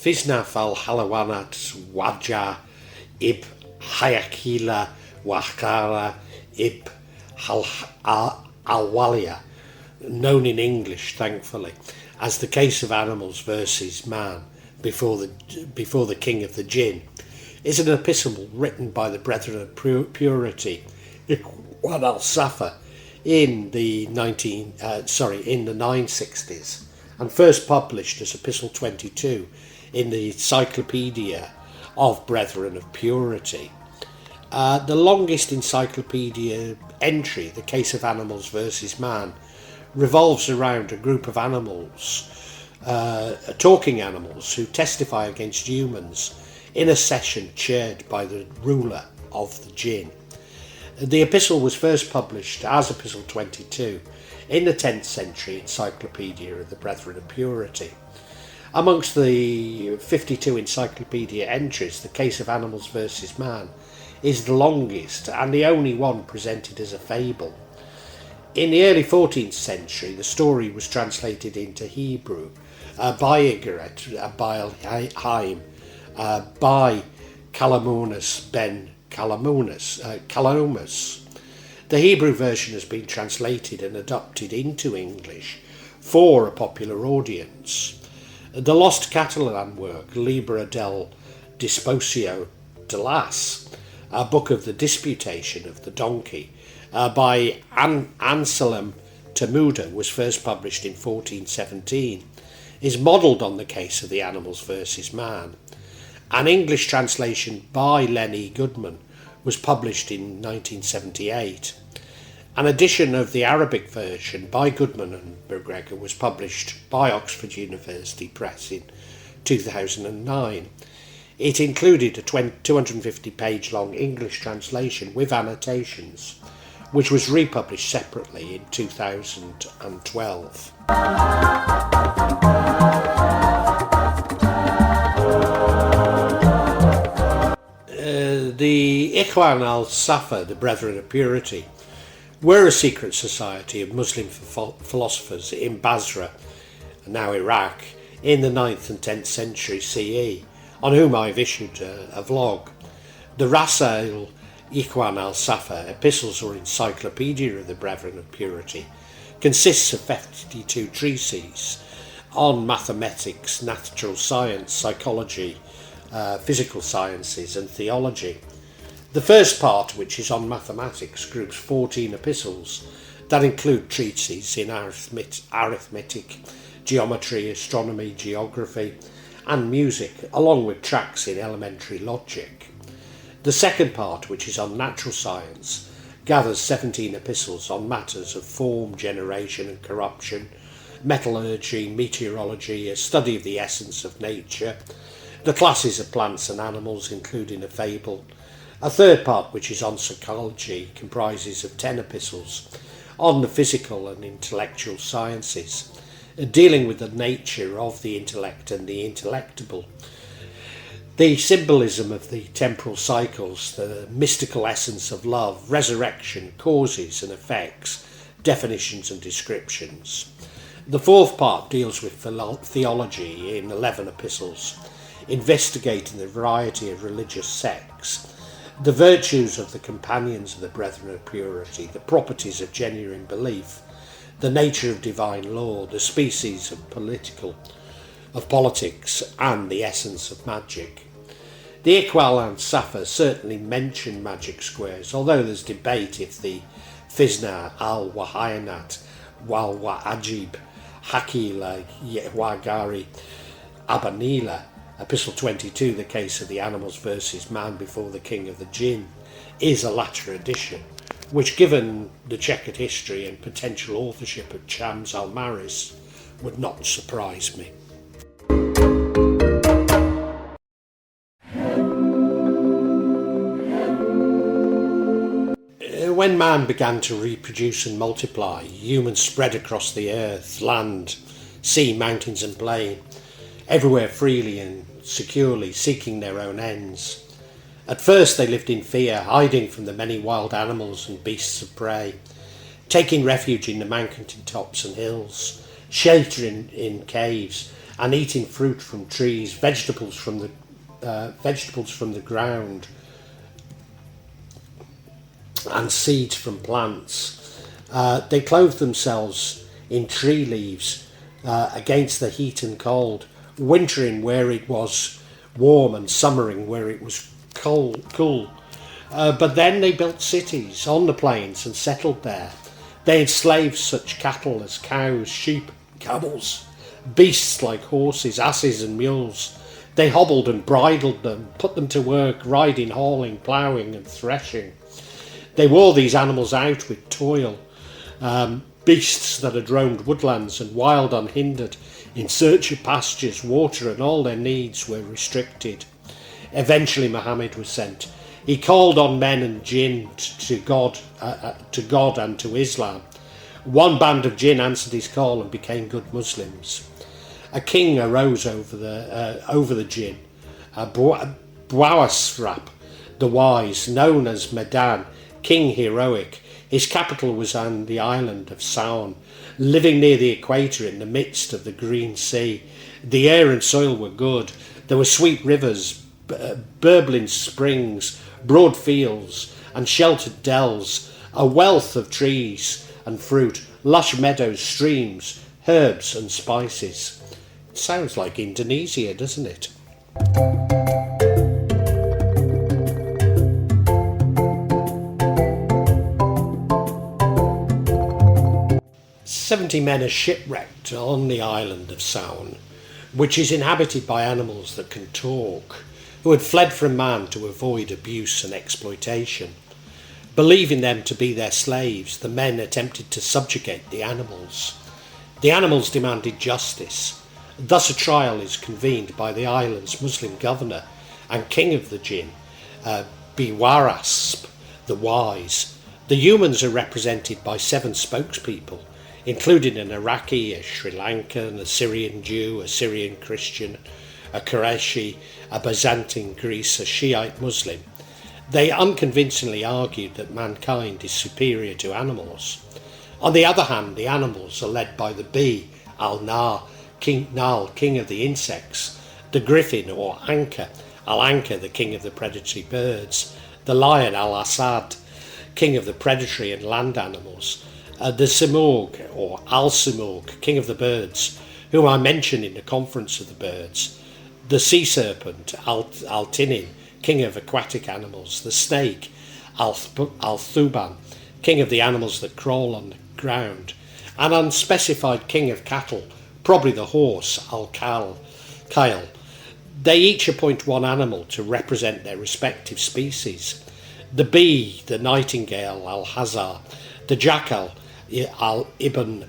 Fiaṣnaf al-ḥayawanat hayakiliha wa-ghara al-ḥawaliha, known in English, thankfully, as the case of animals versus man before the king of the Jinn, is an epistle written by the Brethren of Purity, Ikhwan al-Ṣafa, in the 960s, and first published as Epistle 22 in the Encyclopaedia of Brethren of Purity. The longest encyclopedia entry, the case of animals versus man, revolves around a group of animals, talking animals, who testify against humans in a session chaired by the ruler of the Jinn. The epistle was first published as Epistle 22 in the 10th century Encyclopaedia of the Brethren of Purity. Amongst the 52 encyclopedia entries, the case of animals versus man is the longest and the only one presented as a fable. In the early 14th century, the story was translated into Hebrew by Calamonas ben Calamonas. The Hebrew version has been translated and adapted into English for a popular audience. The lost Catalan work, Libra del Disposio de las, a book of the disputation of the donkey, by Anselm Temuda, was first published in 1417, is modelled on the case of the animals versus man. An English translation by Lenny Goodman was published in 1978. An edition of the Arabic version by Goodman and McGregor was published by Oxford University Press in 2009. It included a 250-page long English translation with annotations, which was republished separately in 2012. The Ikhwan al-Ṣafa, the Brethren of Purity, were a secret society of Muslim philosophers in Basra, now Iraq, in the 9th and 10th century CE, on whom I've issued a vlog. The Rasail Ikhwan al-Ṣafa, Epistles or Encyclopaedia of the Brethren of Purity, consists of 52 treatises on mathematics, natural science, psychology, physical sciences and theology. The first part, which is on mathematics, groups 14 epistles that include treatises in arithmetic, geometry, astronomy, geography and music, along with tracts in elementary logic. The second part, which is on natural science, gathers 17 epistles on matters of form, generation and corruption, metallurgy, meteorology, a study of the essence of nature, the classes of plants and animals, including a fable. A third part, which is on psychology, comprises of 10 epistles on the physical and intellectual sciences, dealing with the nature of the intellect and the intellectible, the symbolism of the temporal cycles, the mystical essence of love, resurrection, causes and effects, definitions and descriptions. The fourth part deals with theology in 11 epistles, investigating the variety of religious sects, the virtues of the companions of the Brethren of Purity, the properties of genuine belief, the nature of divine law, the species of politics, and the essence of magic. The Ikhwan al-Ṣafa certainly mention magic squares, although there's debate if the Fiaṣnaf al-ḥayawanat wal-wa-ajib hayakiliha wa-ghara abanila, Epistle 22, the case of the animals versus man before the king of the Jinn, is a latter edition, which, given the checkered history and potential authorship of Shams al-Maris, would not surprise me. When man began to reproduce and multiply, humans spread across the earth, land, sea, mountains and plain, everywhere freely and securely, seeking their own ends. At first they lived in fear, hiding from the many wild animals and beasts of prey, taking refuge in the mountain tops and hills, sheltering in caves and eating fruit from trees, vegetables from the ground, and seeds from plants. They clothed themselves in tree leaves against the heat and cold, wintering where it was warm and summering where it was cool. But then they built cities on the plains and settled there. They enslaved such cattle as cows, sheep, camels, beasts like horses, asses and mules. They hobbled and bridled them, put them to work, riding, hauling, ploughing and threshing. They wore these animals out with toil, beasts that had roamed woodlands and wild unhindered, in search of pastures, water, and all their needs were restricted. Eventually Muhammad was sent. He called on men and jinn to God and to Islam. One band of jinn answered his call and became good Muslims. A king arose over the jinn, Buawasrap, the wise, known as Medan, king heroic. His capital was on the island of Saon, living near the equator in the midst of the green sea. The air and soil were good. There were sweet rivers, burbling springs, broad fields and sheltered dells, a wealth of trees and fruit, lush meadows, streams, herbs and spices. It sounds like Indonesia, doesn't it? 70 men are shipwrecked on the island of Saon, which is inhabited by animals that can talk, who had fled from man to avoid abuse and exploitation. Believing them to be their slaves, the men attempted to subjugate the animals. The animals demanded justice. Thus a trial is convened by the island's Muslim governor and king of the jinn, Biwarasp, the wise. The humans are represented by 7 spokespeople, including an Iraqi, a Sri Lankan, a Syrian Jew, a Syrian Christian, a Qurayshi, a Byzantine Greece, a Shiite Muslim. They unconvincingly argued that mankind is superior to animals. On the other hand, the animals are led by the bee, Al-Nar, king of the insects, the griffin or Anka, Al-Anka, the king of the predatory birds, the lion, Al-Asad, king of the predatory and land animals, the Simurg or Al-Simurg, king of the birds, whom I mentioned in the conference of the birds, the sea serpent, Al-Tinin, king of aquatic animals, the snake, Al-Thuban, king of the animals that crawl on the ground, an unspecified king of cattle, probably the horse, Al-Kyle. They each appoint one animal to represent their respective species. The bee, the nightingale, Al-Hazar, the jackal, Al-Ibn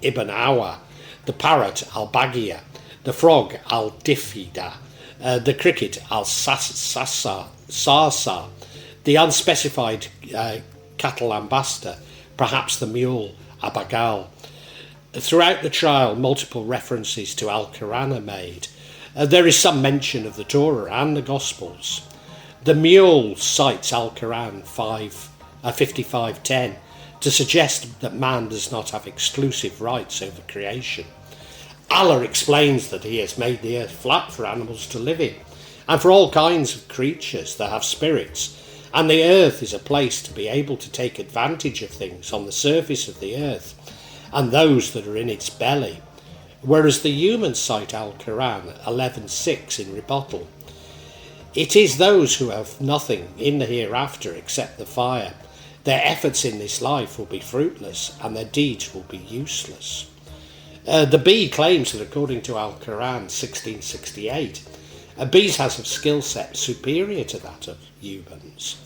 Awa, the parrot, Al-Bagia, the frog, Al-Difida, the cricket, Al-Sasa, the unspecified cattle ambassador, perhaps the mule, Abagal. Throughout the trial, multiple references to Al-Qur'an are made. There is some mention of the Torah and the Gospels. The mule cites Al-Qur'an 55:10 to suggest that man does not have exclusive rights over creation. Allah explains that he has made the earth flat for animals to live in, and for all kinds of creatures that have spirits, and the earth is a place to be able to take advantage of things on the surface of the earth, and those that are in its belly. Whereas the humans cite Al-Qur'an 11:6 in rebuttal. It is those who have nothing in the hereafter except the fire. Their efforts in this life will be fruitless, and their deeds will be useless. The bee claims that according to Al-Qur'an 16:68, bees has a skill set superior to that of humans.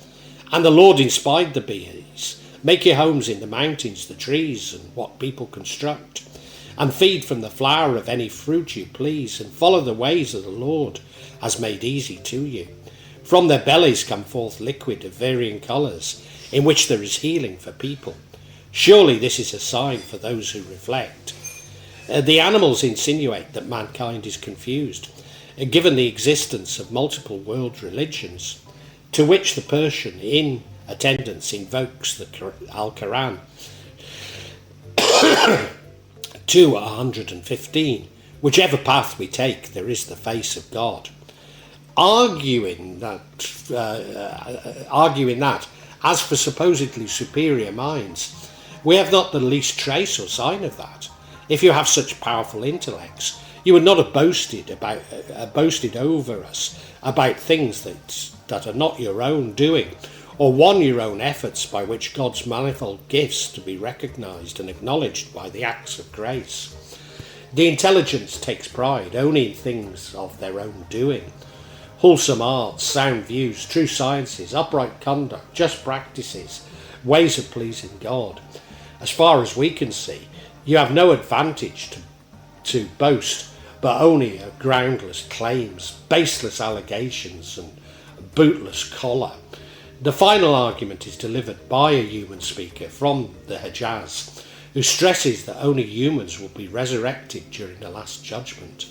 And the Lord inspired the bees, make your homes in the mountains, the trees, and what people construct, and feed from the flower of any fruit you please, and follow the ways of the Lord has made easy to you. From their bellies come forth liquid of varying colours, in which there is healing for people. Surely this is a sign for those who reflect. The animals insinuate that mankind is confused, given the existence of multiple world religions, to which the Persian in attendance invokes the Al-Qur'an 2:115, Whichever path we take, there is the face of God. Arguing that, as for supposedly superior minds, we have not the least trace or sign of that. If you have such powerful intellects, you would not have boasted over us about things that are not your own doing, or won your own efforts by which God's manifold gifts to be recognised and acknowledged by the acts of grace. The intelligence takes pride only in things of their own doing. Wholesome arts, sound views, true sciences, upright conduct, just practices, ways of pleasing God. As far as we can see, you have no advantage to boast, but only groundless claims, baseless allegations, and bootless collar. The final argument is delivered by a human speaker from the Hejaz, who stresses that only humans will be resurrected during the Last Judgment.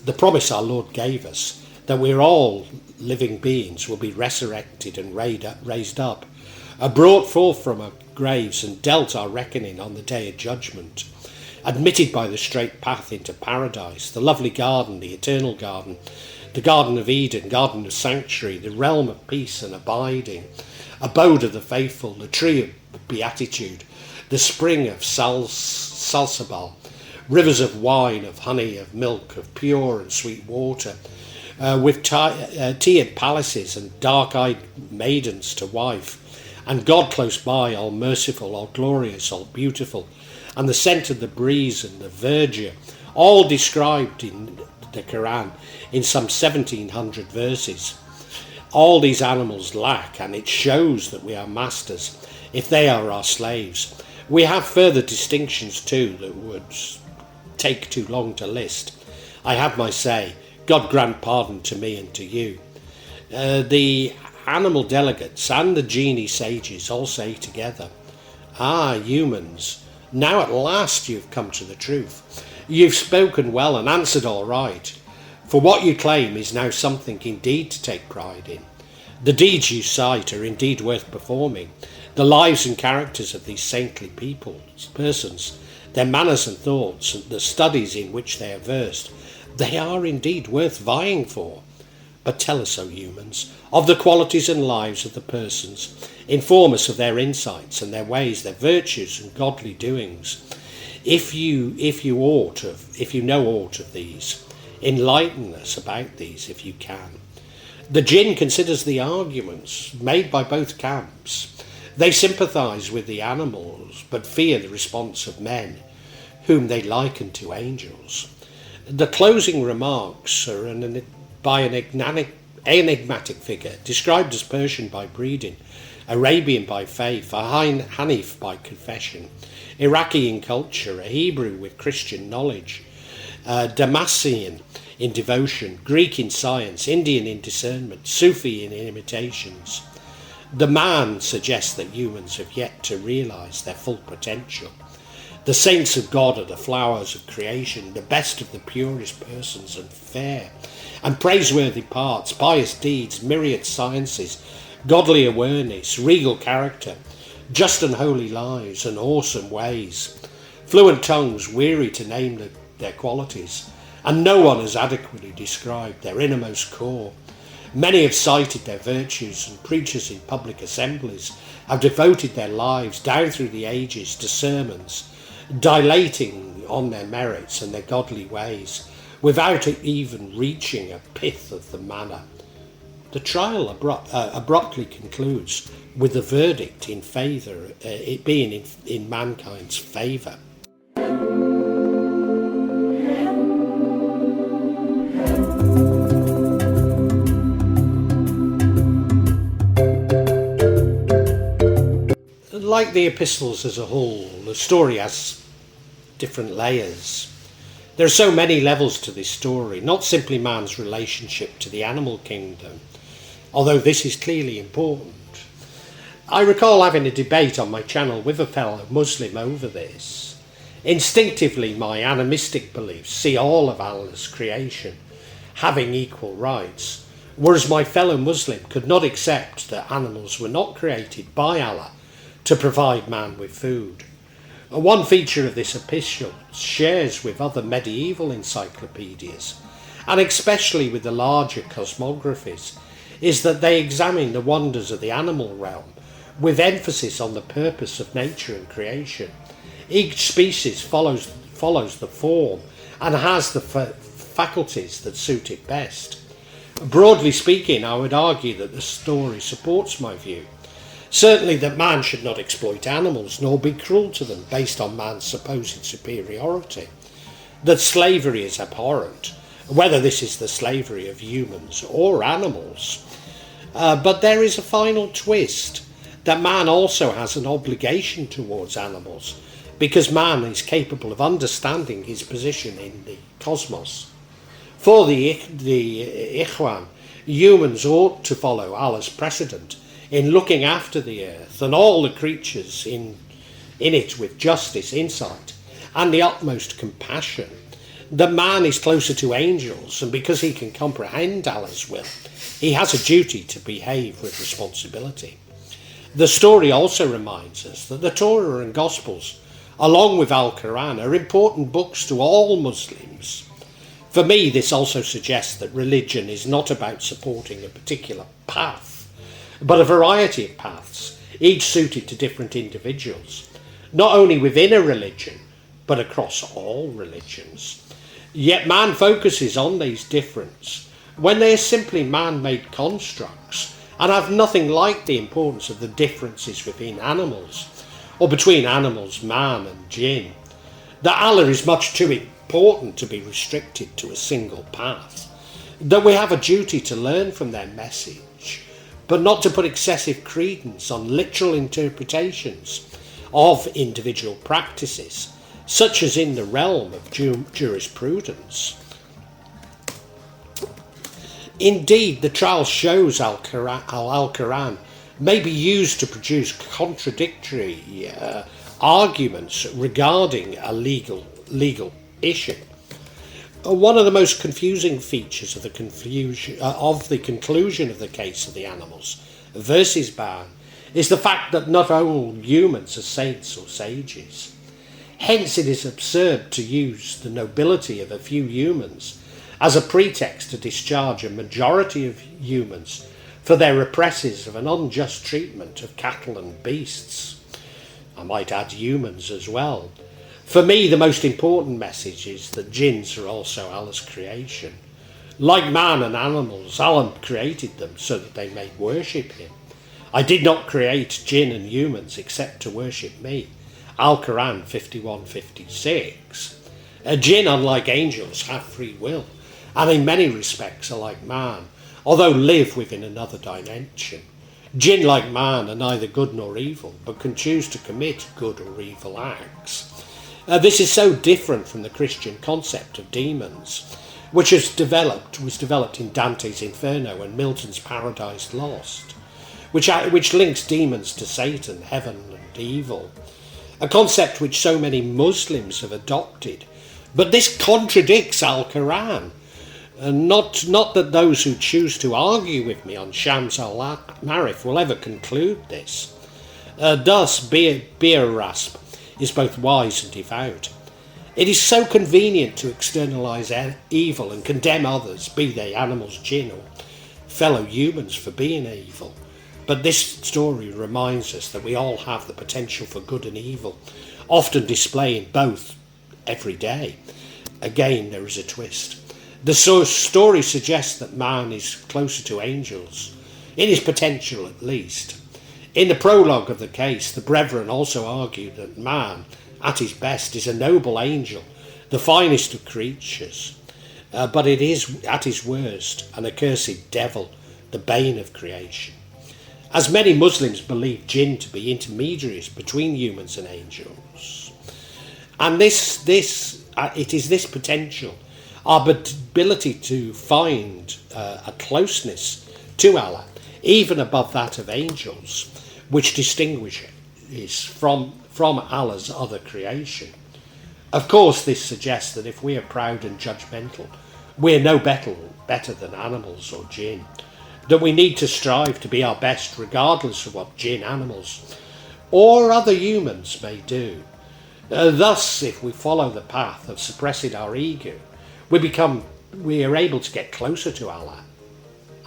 The promise our Lord gave us, that we're all living beings, will be resurrected and raised up, are brought forth from our graves and dealt our reckoning on the day of judgment, admitted by the straight path into paradise, the lovely garden, the eternal garden, the Garden of Eden, Garden of Sanctuary, the realm of peace and abiding, abode of the faithful, the tree of beatitude, the spring of Salsabal, rivers of wine, of honey, of milk, of pure and sweet water, with tiered palaces and dark-eyed maidens to wife, and God close by, all merciful, all glorious, all beautiful, and the scent of the breeze and the verdure, all described in the Quran in some 1700 verses. All these animals lack, and it shows that we are masters if they are our slaves. We have further distinctions too that would take too long to list. I have my say. God grant pardon to me and to you. The animal delegates and the genie sages all say together, "Ah, humans, now at last you've come to the truth. You've spoken well and answered all right. For what you claim is now something indeed to take pride in. The deeds you cite are indeed worth performing. The lives and characters of these saintly persons, their manners and thoughts, and the studies in which they are versed, they are indeed worth vying for. But tell us, O humans, of the qualities and lives of the persons. Inform us of their insights and their ways, their virtues and godly doings. If you know aught of these, enlighten us about these if you can." The Jinn considers the arguments made by both camps. They sympathise with the animals, but fear the response of men, whom they liken to angels. The closing remarks are by an enigmatic figure, described as Persian by breeding, Arabian by faith, a Hanif by confession, Iraqi in culture, a Hebrew with Christian knowledge, Damascene in devotion, Greek in science, Indian in discernment, Sufi in imitations. The man suggests that humans have yet to realise their full potential. The saints of God are the flowers of creation, the best of the purest persons and fair, and praiseworthy parts, pious deeds, myriad sciences, godly awareness, regal character, just and holy lives, and awesome ways. Fluent tongues weary to name their qualities, and no one has adequately described their innermost core. Many have cited their virtues, and preachers in public assemblies have devoted their lives down through the ages to sermons, dilating on their merits and their godly ways, without even reaching a pith of the manner. The trial abruptly concludes with the verdict in favour, it being in mankind's favour. Like the epistles as a whole, the story has different layers. There are so many levels to this story, not simply man's relationship to the animal kingdom, although this is clearly important. I recall having a debate on my channel with a fellow Muslim over this. Instinctively, my animistic beliefs see all of Allah's creation having equal rights, whereas my fellow Muslim could not accept that animals were not created by Allah to provide man with food. One feature of this epistle shares with other medieval encyclopedias, and especially with the larger cosmographies, is that they examine the wonders of the animal realm with emphasis on the purpose of nature and creation. Each species follows the form and has the faculties that suit it best. Broadly speaking, I would argue that the story supports my view. Certainly that man should not exploit animals nor be cruel to them based on man's supposed superiority. That slavery is abhorrent, whether this is the slavery of humans or animals. But there is a final twist, that man also has an obligation towards animals, because man is capable of understanding his position in the cosmos. For the Ikhwan, humans ought to follow Allah's precedent in looking after the earth and all the creatures in it with justice, insight, and the utmost compassion. That man is closer to angels, and because he can comprehend Allah's will, he has a duty to behave with responsibility. The story also reminds us that the Torah and Gospels, along with Al-Qur'an, are important books to all Muslims. For me, this also suggests that religion is not about supporting a particular path, but a variety of paths, each suited to different individuals, not only within a religion, but across all religions. Yet man focuses on these differences when they are simply man-made constructs and have nothing like the importance of the differences within animals, or between animals, man and jinn. That Allah is much too important to be restricted to a single path. That we have a duty to learn from their message, but not to put excessive credence on literal interpretations of individual practices, such as in the realm of jurisprudence. Indeed, the trial shows Al-Qur'an may be used to produce contradictory arguments regarding a legal issue. One of the most confusing features of the conclusion of the case of the animals versus man is the fact that not all humans are saints or sages. Hence it is absurd to use the nobility of a few humans as a pretext to discharge a majority of humans for their represses of an unjust treatment of cattle and beasts. I might add humans as well. For me, the most important message is that jinns are also Allah's creation. Like man and animals, Allah created them so that they may worship him. I did not create jinn and humans except to worship me. Al-Qur'an 51:56. Jinn, unlike angels, have free will, and in many respects are like man, although live within another dimension. Jinn, like man, are neither good nor evil, but can choose to commit good or evil acts. This is so different from the Christian concept of demons, which was developed in Dante's Inferno and Milton's Paradise Lost, which links demons to Satan, heaven and evil, a concept which so many Muslims have adopted. But this contradicts Al-Qur'an. Not that those who choose to argue with me on Shams al-Marif will ever conclude this. Thus, Rasp is both wise and devout. It is so convenient to externalise evil and condemn others, be they animals, jinn, or fellow humans, for being evil. But this story reminds us that we all have the potential for good and evil, often displaying both every day. Again, there is a twist. The story suggests that man is closer to angels, in his potential at least. In the prologue of the case, the brethren also argue that man, at his best, is a noble angel, the finest of creatures, but it is, at his worst, an accursed devil, the bane of creation. As many Muslims believe jinn to be intermediaries between humans and angels. And it is this potential, our ability to find a closeness to Allah, even above that of angels, which distinguishes from Allah's other creation. Of course, this suggests that if we are proud and judgmental, we are no better than animals or jinn, that we need to strive to be our best regardless of what jinn, animals, or other humans may do. Thus, if we follow the path of suppressing our ego, we are able to get closer to Allah,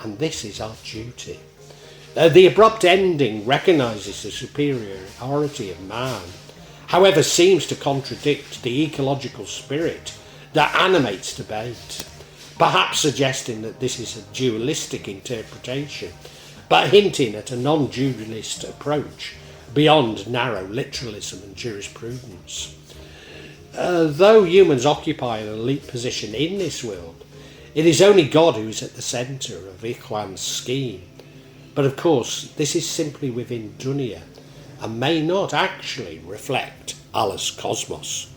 and this is our duty. The abrupt ending recognises the superiority of man, however seems to contradict the ecological spirit that animates debate, perhaps suggesting that this is a dualistic interpretation, but hinting at a non-dualist approach beyond narrow literalism and jurisprudence. Though humans occupy an elite position in this world, it is only God who is at the centre of Ikhwan's scheme. But of course, this is simply within dunya and may not actually reflect Allah's cosmos.